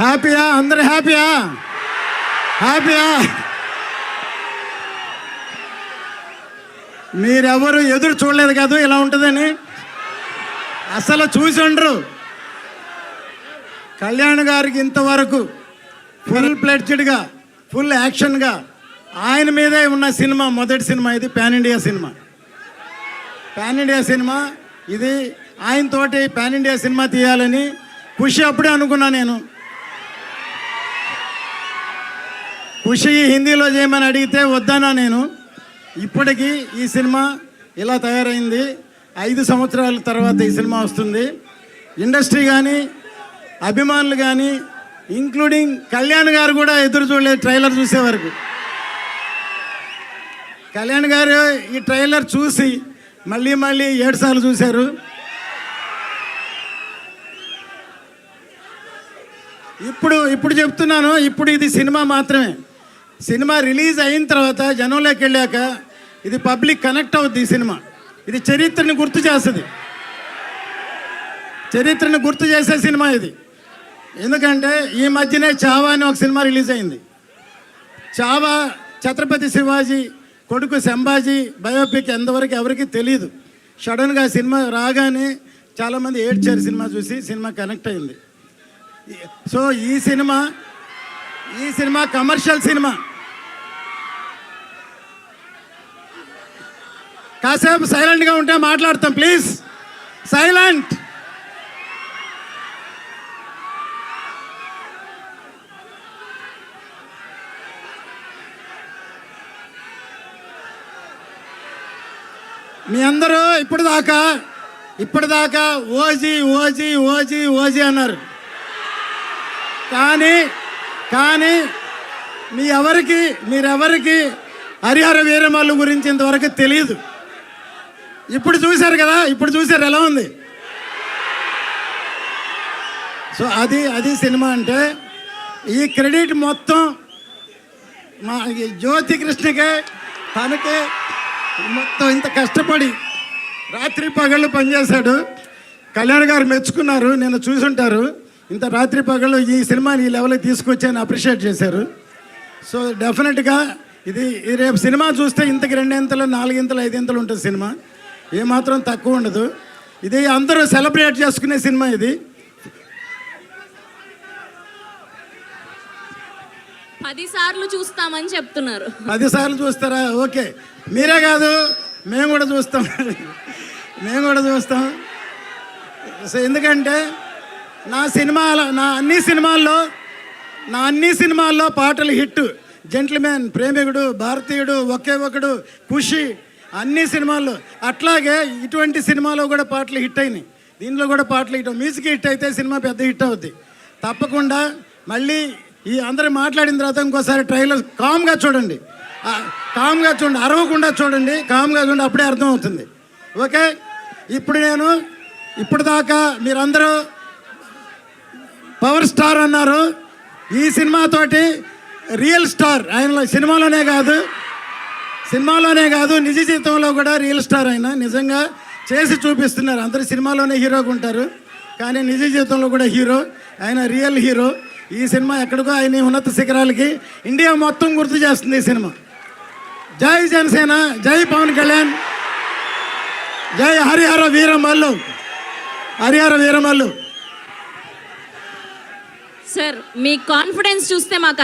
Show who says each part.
Speaker 1: హ్యాపీయా? అందరు హ్యాపీయా? హ్యాపీయా? మీరెవరు ఎదురు చూడలేదు కాదు ఇలా ఉంటుందని. అసలు చూసి ఉండరు. కళ్యాణ్ గారికి ఇంతవరకు ఫుల్ ప్లెడ్జ్డ్గా, ఫుల్ యాక్షన్గా ఆయన మీదే ఉన్న సినిమా మొదటి సినిమా ఇది. Pan India cinema, pan India cinema ఇది. ఆయనతోటి పాన్ ఇండియా సినిమా తీయాలని ఖుషి అప్పుడే అనుకున్నా నేను. ఖుషి హిందీలో చేయమని అడిగితే వద్దన్నా నేను. ఇప్పటికీ ఈ సినిమా ఇలా తయారైంది. 5 సంవత్సరాల తర్వాత ఈ సినిమా వస్తుంది. ఇండస్ట్రీ కానీ, అభిమానులు కానీ, ఇంక్లూడింగ్ కళ్యాణ్ గారు కూడా ఎదురు చూడలేదు ట్రైలర్ చూసే వరకు. కళ్యాణ్ గారు ఈ ట్రైలర్ చూసి మళ్ళీ 7 సార్లు చూశారు. ఇప్పుడు చెప్తున్నాను, ఇప్పుడు ఇది సినిమా మాత్రమే. సినిమా రిలీజ్ అయిన తర్వాత జనంలోకి వెళ్ళాక ఇది పబ్లిక్ కనెక్ట్ అవుద్ది. ఈ సినిమా ఇది చరిత్రని గుర్తు చేస్తుంది, చరిత్రను గుర్తు చేసే సినిమా ఇది. ఎందుకంటే ఈ మధ్యనే చావా అని ఒక సినిమా రిలీజ్ అయింది. చావా ఛత్రపతి శివాజీ కొడుకు సంభాజీ బయోపిక్ ఎంతవరకు ఎవరికి తెలియదు. సడన్గా సినిమా రాగానే చాలామంది ఏడ్చారు సినిమా చూసి. సినిమా కనెక్ట్ అయింది. సో ఈ సినిమా కమర్షియల్ సినిమా. కాసేపు సైలెంట్గా ఉంటే మాట్లాడతాం ప్లీజ్. సైలెంట్. మీ అందరూ ఇప్పటిదాకా ఓజీ ఓజీ ఓజీ ఓజీ అన్నారు. కానీ మీరెవరికి హరిహర వీరమల్లు గురించి ఇంతవరకు తెలియదు. ఇప్పుడు చూశారు కదా, ఇప్పుడు చూశారు ఎలా ఉంది. సో అది సినిమా అంటే. ఈ క్రెడిట్ మొత్తం మా జ్యోతి కృష్ణకే, తనకే. మొత్తం ఇంత కష్టపడి రాత్రి పగళ్ళు పనిచేశాడు. కళ్యాణ్ గారు మెచ్చుకున్నారు, నేను చూసుంటారు. ఇంత రాత్రి పగళ్ళు ఈ సినిమాని ఈ లెవెల్కి తీసుకొచ్చి అప్రిషియేట్ చేశారు. సో డెఫినెట్గా ఇది రేపు సినిమా చూస్తే ఇంతకు 2 ఇంతలు 4 ఇంతలు 5 ఇంతలు ఉంటుంది సినిమా. ఏమాత్రం తక్కువ ఉండదు. ఇది అందరూ సెలబ్రేట్ చేసుకునే సినిమా ఇది.
Speaker 2: 10 సార్లు చూస్తామని చెప్తున్నారు.
Speaker 1: 10 సార్లు చూస్తారా? ఓకే, మీరే కాదు మేము కూడా చూస్తాం. సో ఎందుకంటే నా అన్ని సినిమాల్లో పాటలు హిట్. జెంట్ల్మెన్, ప్రేమికుడు, భారతీయుడు, ఒకే ఒకడు, ఖుషి, అన్ని సినిమాల్లో. అట్లాగే ఇటువంటి సినిమాలో కూడా పాటలు హిట్ అయినాయి. దీనిలో కూడా పాటలు హిట్. మ్యూజిక్ హిట్ అయితే సినిమా పెద్ద హిట్ అవుద్ది తప్పకుండా. మళ్ళీ ఈ అందరూ మాట్లాడిన తర్వాత ఇంకోసారి ట్రైలర్ కామ్గా చూడండి, అరవకుండా చూడండి, కామ్గా చూడండి, అప్పుడే అర్థమవుతుంది. ఓకే, ఇప్పుడు దాకా మీరందరూ పవర్ స్టార్ అన్నారు. ఈ సినిమాతోటి రియల్ స్టార్ ఆయన సినిమాలోనే కాదు నిజ జీవితంలో కూడా రియల్ స్టార్. ఆయన నిజంగా చేసి చూపిస్తున్నారు. అందరు సినిమాలోనే హీరోగా ఉంటారు, కానీ నిజ జీవితంలో కూడా హీరో. ఆయన రియల్ హీరో. ఈ సినిమా ఎక్కడికో ఆయన ఉన్నత శిఖరాలకి ఇండియా మొత్తం గుర్తు చేస్తుంది ఈ సినిమా. జై జనసేన, జై పవన్ కళ్యాణ్, జై హరిహర వీరమల్లు.
Speaker 2: సార్ మీ కాన్ఫిడెన్స్ చూస్తే మాకు